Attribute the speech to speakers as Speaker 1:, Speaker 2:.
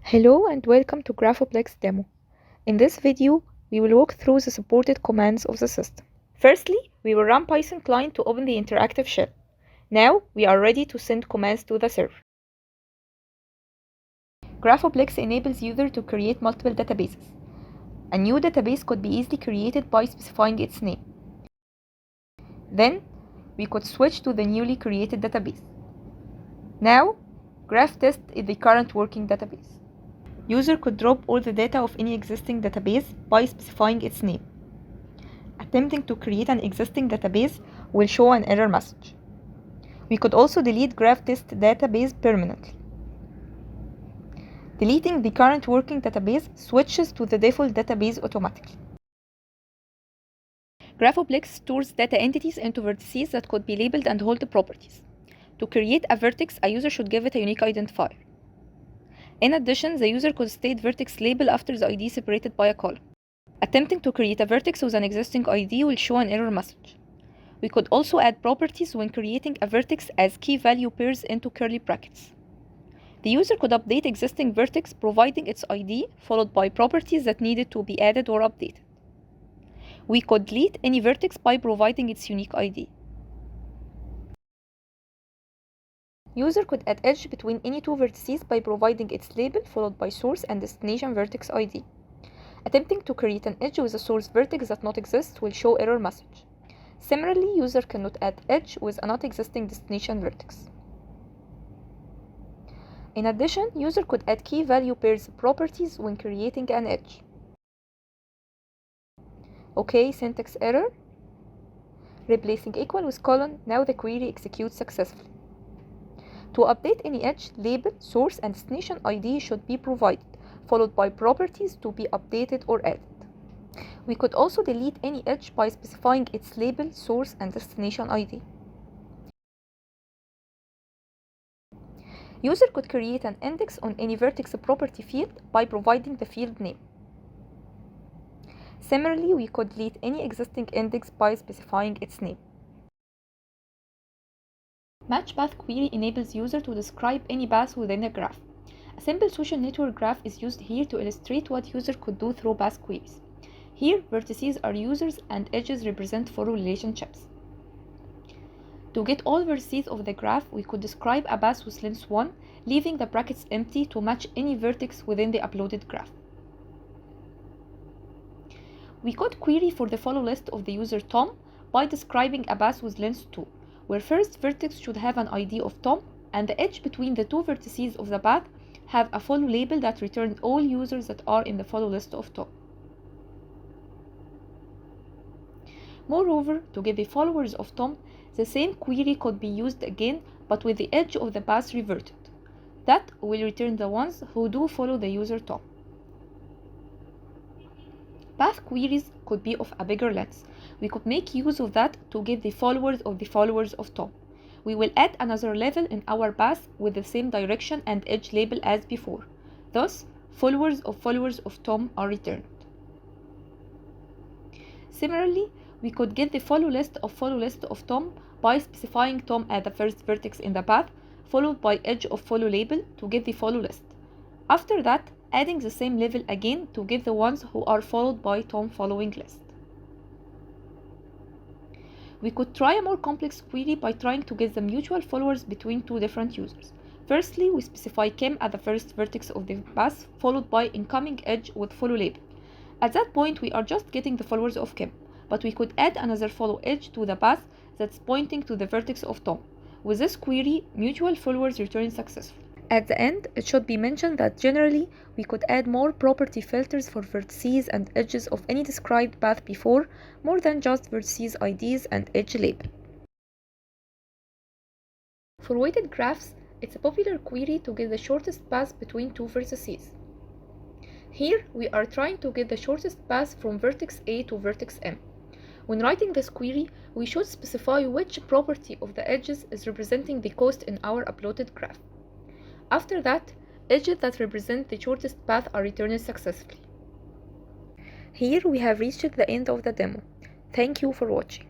Speaker 1: Hello and welcome to GraphoPlex demo. In this video, we will walk through the supported commands of the system. Firstly, we will run Python client to open the interactive shell. Now, we are ready to send commands to the server. GraphoPlex enables user to create multiple databases. A new database could be easily created by specifying its name. Then, we could switch to the newly created database. Now, GraphTest is the current working database. User could drop all the data of any existing database by specifying its name. Attempting to create an existing database will show an error message. We could also delete GraphTest database permanently. Deleting the current working database switches to the default database automatically. GraphoPlex stores data entities into vertices that could be labeled and hold properties. To create a vertex, a user should give it a unique identifier. In addition, the user could state vertex label after the ID separated by a column. Attempting to create a vertex with an existing ID will show an error message. We could also add properties when creating a vertex as key value pairs into curly brackets. The user could update existing vertex providing its ID followed by properties that needed to be added or updated. We could delete any vertex by providing its unique ID. User could add edge between any two vertices by providing its label followed by source and destination vertex ID. Attempting to create an edge with a source vertex that not exists will show error message. Similarly, user cannot add edge with a not existing destination vertex. In addition, user could add key value pairs properties when creating an edge. Okay, syntax error. Replacing equal with colon, now the query executes successfully. To update any edge, label, source, and destination ID should be provided, followed by properties to be updated or added. We could also delete any edge by specifying its label, source, and destination ID. User could create an index on any vertex property field by providing the field name. Similarly, we could delete any existing index by specifying its name. Match path query enables user to describe any path within a graph. A simple social network graph is used here to illustrate what user could do through path queries. Here, vertices are users and edges represent four relationships. To get all vertices of the graph, we could describe a path with length 1, leaving the brackets empty to match any vertex within the uploaded graph. We could query for the follow list of the user Tom by describing a path with length 2. Where first vertex should have an ID of Tom, and the edge between the two vertices of the path have a follow label that returns all users that are in the follow list of Tom. Moreover, to get the followers of Tom, the same query could be used again, but with the edge of the path reverted. That will return the ones who do follow the user Tom. Path queries could be of a bigger length. We could make use of that to get the followers of Tom. We will add another level in our path with the same direction and edge label as before. Thus, followers of Tom are returned. Similarly, we could get the follow list of Tom by specifying Tom as the first vertex in the path, followed by edge of follow label to get the follow list. After that, adding the same level again to get the ones who are followed by Tom following list. We could try a more complex query by trying to get the mutual followers between two different users. Firstly, we specify Kim as the first vertex of the path, followed by incoming edge with follow label. At that point, we are just getting the followers of Kim, but we could add another follow edge to the path that's pointing to the vertex of Tom. With this query, mutual followers return successfully. At the end, it should be mentioned that generally, we could add more property filters for vertices and edges of any described path before, more than just vertices IDs and edge label. For weighted graphs, it's a popular query to get the shortest path between two vertices. Here, we are trying to get the shortest path from vertex A to vertex M. When writing this query, we should specify which property of the edges is representing the cost in our uploaded graph. After that, edges that represent the shortest path are returned successfully. Here we have reached the end of the demo. Thank you for watching.